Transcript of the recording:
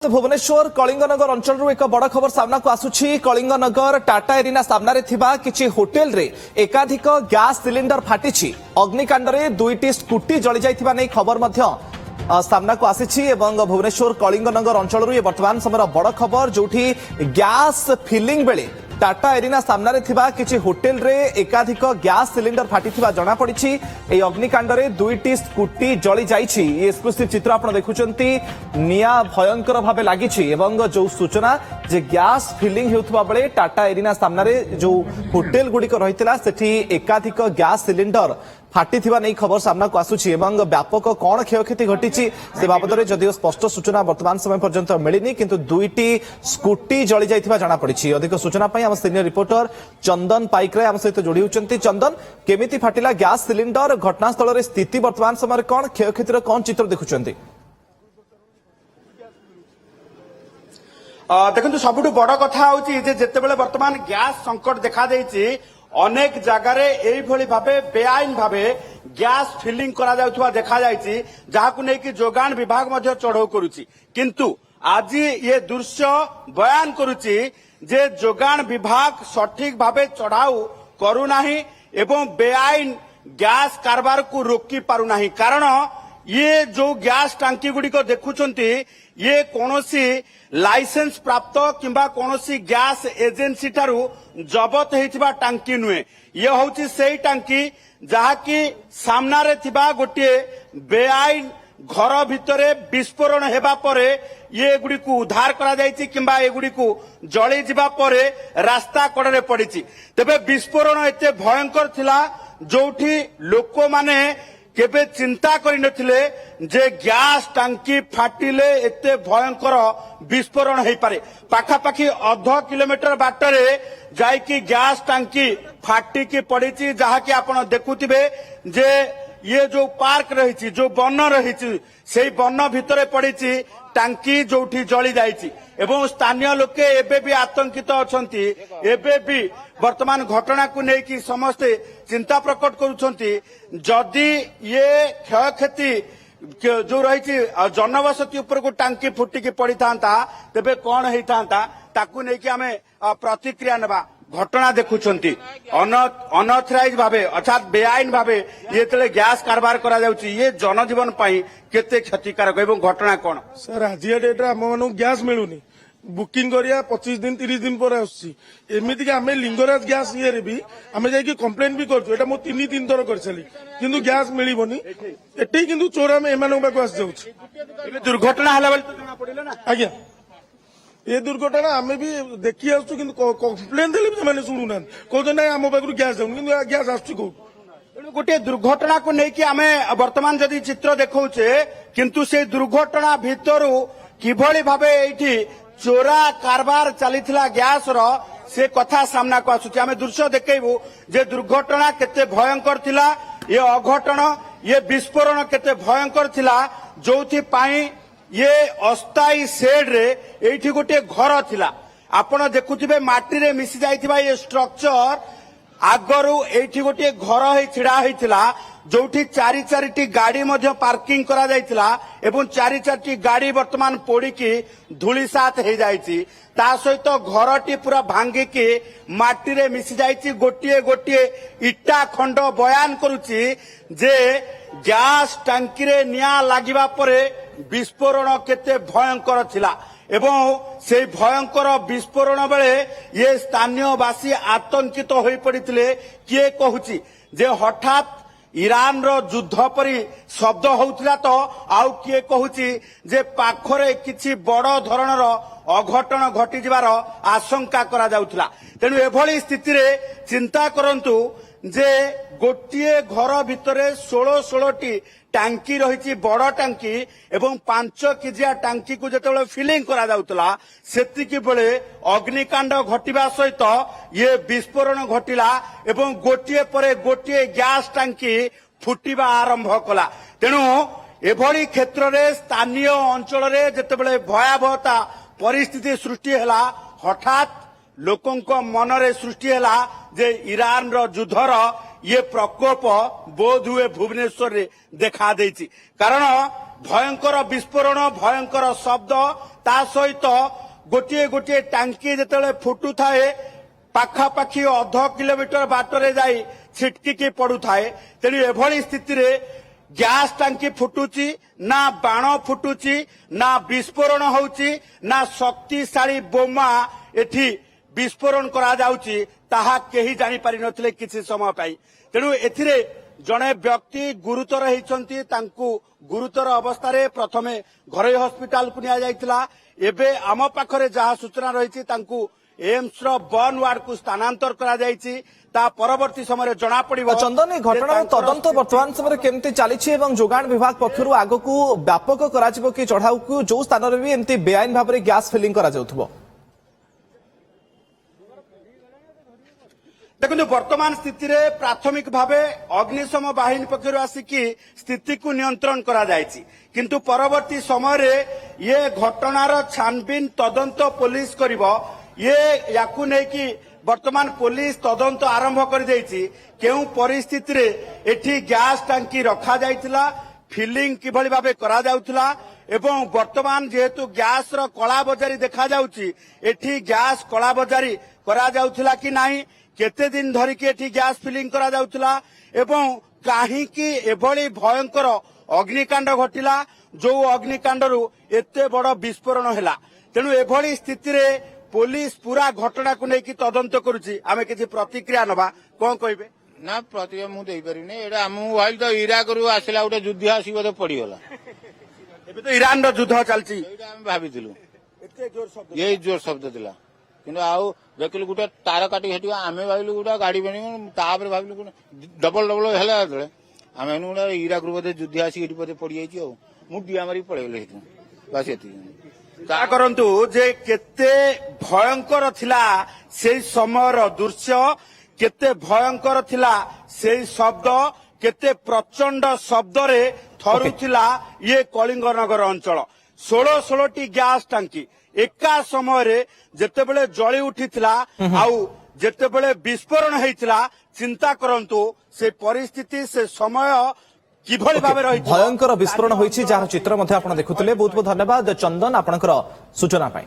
भुवनेश्वर कलिंगनगर अंचल एक बड़ खबर सामना को आसुछि। कलिंगनगर टाटा एरिना सामने थिबा किछि होटेल रे एकाधिक गैस सिलिंडर फाटिछि। अग्निकांड रे दुईटी स्कूटी जली जाइथिबा नै खबर मध्य सामना को आसिछि एवं भुवनेश्वर कलिंगनगर अंचल ये वर्तमान समय बड़ खबर जोठी गैस फिलिंग बेले टाटा एरिना सामने थिबा किछि होटेल रे एकाधिक गैस सिलिंडर फाटिथिबा जणा पड़िछि। एई अग्निकांड रे दुईटी स्कूटी जली जाइछि। ये एक्सक्लूसिव चित्र आपण देखुचंती। निया भयंकर भाबे लागिछि एवं जो सूचना जे गैस फिलिंग हेउथबा बेले टाटा एरिना सामने जो होटेल गुडिक रहितला सेठी एकाधिक गैस सिलिंडर फाटी नहीं खबर सामना को आसुछि एवं व्यापक कौन क्षयक्षति घटी से बाबद में जदिव स्पष्ट सूचना वर्तमान समय पर्यंत मिलनी किंतु दुईटी स्कूटी जली जाइथिबा जणा पड़िछि। अधिक सूचना पई हम सीनियर रिपोर्टर चंदन पाइकरे हम सहित जोड़ी होचंती। चंदन, केमिति फाटिला गैस सिलिंडर, घटनास्थल रे स्थिति वर्तमान समय कौन क्षयक्षतिर कौन चित्र देखुचंती? देखंतु सबुठु बड़ कथा होची जे जेतेबेले वर्तमान गैस संकट देखा देइछि अनेक जगार यही भावे बेआईन भावे गैस फिलिंग करा जाउथुवा देखा जाइछि, जहाकु नेकी जोगान विभाग मध्य चढ़ाऊ करुछि। किंतु आज ये दृश्य बयान करुछि जे जोगान विभाग सठिक भावे चढ़ाऊ करू नाही एवं बेआईन गैस कारबार को रोकी पारु नाही। कारण ये जो गैस टांकी गुडी को देखुछंती ये कोनोसी लाइसेंस प्राप्त किंबा कोनोसी गैस एजेंसी ठारू जबत हेतिबा टांकी नुहे। ये होची सेही टांकी जहाकी सामना रे थिबा गोटे बेआईन घर भितरे विस्फोरण हेबा परे ये गुडी को उद्धार करा जायछि किंबा ए गुडी को जळी जिबा परे रास्ता कड़े पड़िछि। तबे विस्फोरण एते भयंकर थिला जोठी लोक माने केबे चिंता करि नथिले जे गैस टांकी फाटिले एते भयंकर विस्फोरण हेई पारे। पाखापाखी अध किलोमीटर बाटरे जाइकी गैस टांकी फाटिकी पड़िछि, जहाकी आपण देखुथिबे जे ये जो पार्क रही जो वन रही से वन भितर पड़ी टांकी जोठी जली जाइछि एवं स्थानीय लोके एबे भी आतंकित अछंती। एबे भी वर्तमान घटना को लेकिन समस्ते चिंता प्रकट करुछंती। जदि ये क्षयक्षति जो रही जनवसति उपर को टांकी फुटिकी पड़ी था तेबे कौन होता ताकू लेकिन आम प्रतिक्रिया नेबा। घटना देखुछंती अनऑथराइज भावे अर्थात बेआईन भावे ये तले गैस कारबार करा जाउची, ये जनजीवन पाई केते क्षतिकारक एवं घटना कोन? सर आज डेट आम मानू गैस मिलूनी बुकिंग करिया 25 दिन 30 दिन पर आसी एमिति कि आमे लिंगराज गैस ये रे भी आमे जाई कि कंप्लेंट भी करछु। एटा मो 3 थर कर चली किंतु गैस मिलिबोनी एठी किंतु चोरा में एमानक बाको आस जाउछ। दुर्घटना हला बेल तो जना पड़िला ना आज्ञा ये दुर्घटना आमे भी देखि आसु किंतु कंप्लेंट देले भी माने सुनु ना कहते ना आम बाकु गैस जाउन किंतु गैस आसु को गोटे दुर्घटना को लेकिन आमे वर्तमान जदि चित्र देखौछे किंतु से दुर्घटना भितरु किभଳି भाबे एठी चोरा कारबार चलीथिला गैस रो से कथा सामना को आसुची। आमे दृश्य देखैबु जे दुर्घटना केते भयंकर थिला, ये अघटन ये विस्फोरण केते भयंकर थिला, जोथि पाई ये अस्थायी शेड रे एठी गोटे घर थिला। आपण देखुथिबे माटी रे मिसी जाइथिबा ये स्ट्रक्चर आगरु एठी गोटे घर हे छिड़ा हेतिला जोठी चारि चारिटी गाड़ी मध्य पार्किंग करा जाइतिला एवं चारि चारिटी गाड़ी वर्तमान पोड़ीकी धूलिसात हे जाइछि। ता सहित घरटी पूरा भांगिकी माटी रे मिसी जाइछि। गोटिए गोटिए इटा खंड बयान करूछि जे गैस टांकी रे निया लागिबा परे विस्फोरण केते भयंकर थिला एवं से भयंकर विस्फोरण बेले ये स्थानीयवासी आतंकित हो पड़ते। किए कहूची जे हठात ईरान रो युद्ध परी शब्द होउथिला तो आउ किए कहूची जे पाखरे किछि बड़ धरणर अघटन घटी जिवार आशंका करा जाउथिला। तेणु एभली स्थिति रे चिंता करंतु जे गोटिए घर भितरे 16टी टांकी रही बड़ टांकी एवं 5 केजिया टांकी को जेतेबेले फिलिंग करा जाउतला सेतिकी बेले अग्निकांड घटिबा सहित ये विस्फोरण घटिला एवं गोटिए परे गोटिए गैस टांकी फुटिबा आरंभ कला। तेणु एभली क्षेत्र रे स्थानीय अंचल रे जेतेबेले भयावहता परिस्थिति सृष्टि हैला हठात लोकंक मनरे सृष्टि हैला जे ईरान रो युद्धर ये प्रकोप बोध हुए भुवनेश्वर रे देखा देछि। कारण भयंकर विस्फोरण भयंकर शब्द ତା ସହିତ ଗୋଟିଏ ଗୋଟିଏ ଟାଙ୍କି ଯେତେବେଳେ ଫୁଟୁଥାଏ ପାଖାପାଖି 1/2 କିଲୋମିଟର ବାଟରେ ଯାଇ ଛିଟକିକି ପଡୁଥାଏ। ତେଣୁ ଏଭଳି ସ୍ଥିତିରେ ଗ୍ୟାସ୍ ଟାଙ୍କି ଫୁଟୁଛି ନା ବାଣ ଫୁଟୁଛି ନା ବିସ୍ଫୋରଣ ହଉଛି ନା ଶକ୍ତିଶାଳୀ ବୋମା ଏଠି ବିସ୍ଫୋରଣ କରାଯାଉଛି ତାହା କେହି ଜାଣିପାରିନଥିଲେ କିଛି ସମୟ ପାଇଁ। ତେଣୁ ଏଥିରେ ଜଣେ ବ୍ୟକ୍ତି ଗୁରୁତର ହେଇଛନ୍ତି, ତାଙ୍କୁ ଗୁରୁତର ଅବସ୍ଥାରେ ପ୍ରଥମେ ଘରୋଇ ହସ୍ପିଟାଲକୁ ନିଆଯାଇଥିଲା। ଏବେ ଆମ ପାଖରେ ଯାହା ସୂଚନା ରହିଛି ତାଙ୍କୁ ଏମ୍ସର ବର୍ନ ୱାର୍ଡକୁ ସ୍ଥାନାନ୍ତର କରାଯାଇଛି। ତା ପରବର୍ତ୍ତୀ ସମୟରେ ଜଣାପଡ଼ିବ। ଚନ୍ଦନ, ଏହି ଘଟଣାର ତଦନ୍ତ ବର୍ତ୍ତମାନ ସମୟରେ କେମିତି ଚାଲିଛି ଏବଂ ଯୋଗାଣ ବିଭାଗ ପକ୍ଷରୁ ଆଗକୁ ବ୍ୟାପକ କରାଯିବ କି ଚଢାଉକୁ, ଯୋଉ ସ୍ଥାନରେ ବି ଏମିତି ବେଆଇନ ଭାବରେ ଗ୍ୟାସ୍ ଫିଲିଂ କରାଯାଉଥିବ? ଦେଖନ୍ତୁ, ବର୍ତ୍ତମାନ ସ୍ଥିତିରେ ପ୍ରାଥମିକ ଭାବେ ଅଗ୍ନିଶମ ବାହିନୀ ପକ୍ଷରୁ ଆସିକି ସ୍ଥିତିକୁ ନିୟନ୍ତ୍ରଣ କରାଯାଇଛି, କିନ୍ତୁ ପରବର୍ତ୍ତୀ ସମୟରେ ଇଏ ଘଟଣାର ଛାନବିନ ତଦନ୍ତ ପୋଲିସ କରିବ। ୟାକୁ ନେଇକି ବର୍ତ୍ତମାନ ପୋଲିସ ତଦନ୍ତ ଆରମ୍ଭ କରିଦେଇଛି। କେଉଁ ପରିସ୍ଥିତିରେ ଏଠି ଗ୍ୟାସ୍ ଟାଙ୍କି ରଖାଯାଇଥିଲା, ଫିଲିଂ କିଭଳି ଭାବେ କରାଯାଉଥିଲା ଏବଂ ବର୍ତ୍ତମାନ ଯେହେତୁ ଗ୍ୟାସର କଳାବଜାରୀ ଦେଖାଯାଉଛି, ଏଠି ଗ୍ୟାସ୍ କଳାବଜାରୀ କରାଯାଉଥିଲା କି ନାହିଁ, କେତେ ଦିନ ଧରିକି ଏଠି ଗ୍ୟାସ୍ ଫିଲିଂ କରାଯାଉଥିଲା ଏବଂ କାହିଁକି ଏଭଳି ଭୟଙ୍କର ଅଗ୍ନିକାଣ୍ଡ ଘଟିଲା, ଯୋଉ ଅଗ୍ନିକାଣ୍ଡରୁ ଏତେ ବଡ ବିସ୍ଫୋରଣ ହେଲା। ତେଣୁ ଏଭଳି ସ୍ଥିତିରେ ପୋଲିସ ପୁରା ଘଟଣାକୁ ନେଇକି ତଦନ୍ତ କରୁଛି। ଆମେ କିଛି ପ୍ରତିକ୍ରିୟା ନବା, କଣ କହିବେ? ନା ପ୍ରତିକ୍ରିୟା ମୁଁ ଦେଇପାରିବିନି। ଏଇଟା ଆମକୁ ଭାବିଲି ତ ଇରାକରୁ ଆସିଲା ଗୋଟେ ଯୁଦ୍ଧ ଆସି ବୋଧେ ପଡିଗଲା। ଏବେ ତ ଇରାନର ଯୁଦ୍ଧ ଚାଲିଛି, ଏଇଟା ଆମେ ଭାବିଥିଲୁ ଏତେ ଜୋର ଶବ୍ଦ। ଏଇ ଜୋର ଶବ୍ଦ ଥିଲା, କିନ୍ତୁ ଆଉ ଦେଖିଲୁ ଗୋଟେ ତାର କାଟି ହେଠିବ। ଆମେ ଭାବିଲୁ ଗୋଟେ ଗାଡି ବନିବ, ତାପରେ ଭାବିଲୁ ଗୋଟେ ଡବଲ ଡବଲ ହେଲା ଯେତେବେଳେ ଆମେ ଗୋଟେ ଇରାକରୁ ବୋଧେ ଯୁଦ୍ଧ ଆସିକି ଏଠି ବୋଧେ ପଡିଯାଇଛି। ଆଉ ମୁଁ ଡିଆ ମାରିକି ପଳେଇଗଲି ସେଠୁ, ବାସ୍ ଏତିକି। ତା କରନ୍ତୁ ଯେ କେତେ ଭୟଙ୍କର ଥିଲା ସେଇ ସମୟର ଦୃଶ୍ୟ, କେତେ ଭୟଙ୍କର ଥିଲା ସେଇ ଶବ୍ଦ, କେତେ ପ୍ରଚଣ୍ଡ ଶବ୍ଦରେ ଥରୁଥିଲା ଇଏ କଳିଙ୍ଗନଗର ଅଞ୍ଚଳ। 16ଟି ଗ୍ୟାସ୍ ଟାଙ୍କି ଏକା ସମୟରେ ଯେତେବେଳେ ଜଳି ଉଠିଥିଲା ଆଉ ଯେତେବେଳେ ବିସ୍ଫୋରଣ ହେଇଥିଲା, ଚିନ୍ତା କରନ୍ତୁ ସେ ପରିସ୍ଥିତି, ସେ ସମୟ কিভাবে ভাবে রয়েছে। ভয়ঙ্কর বিস্ফোরণ হয়েছে, যার চিত্র মধ্যে আপনারা দেখুলে। বহুত বহুত ধন্যবাদ চন্দন আপনার সূচনা পাই।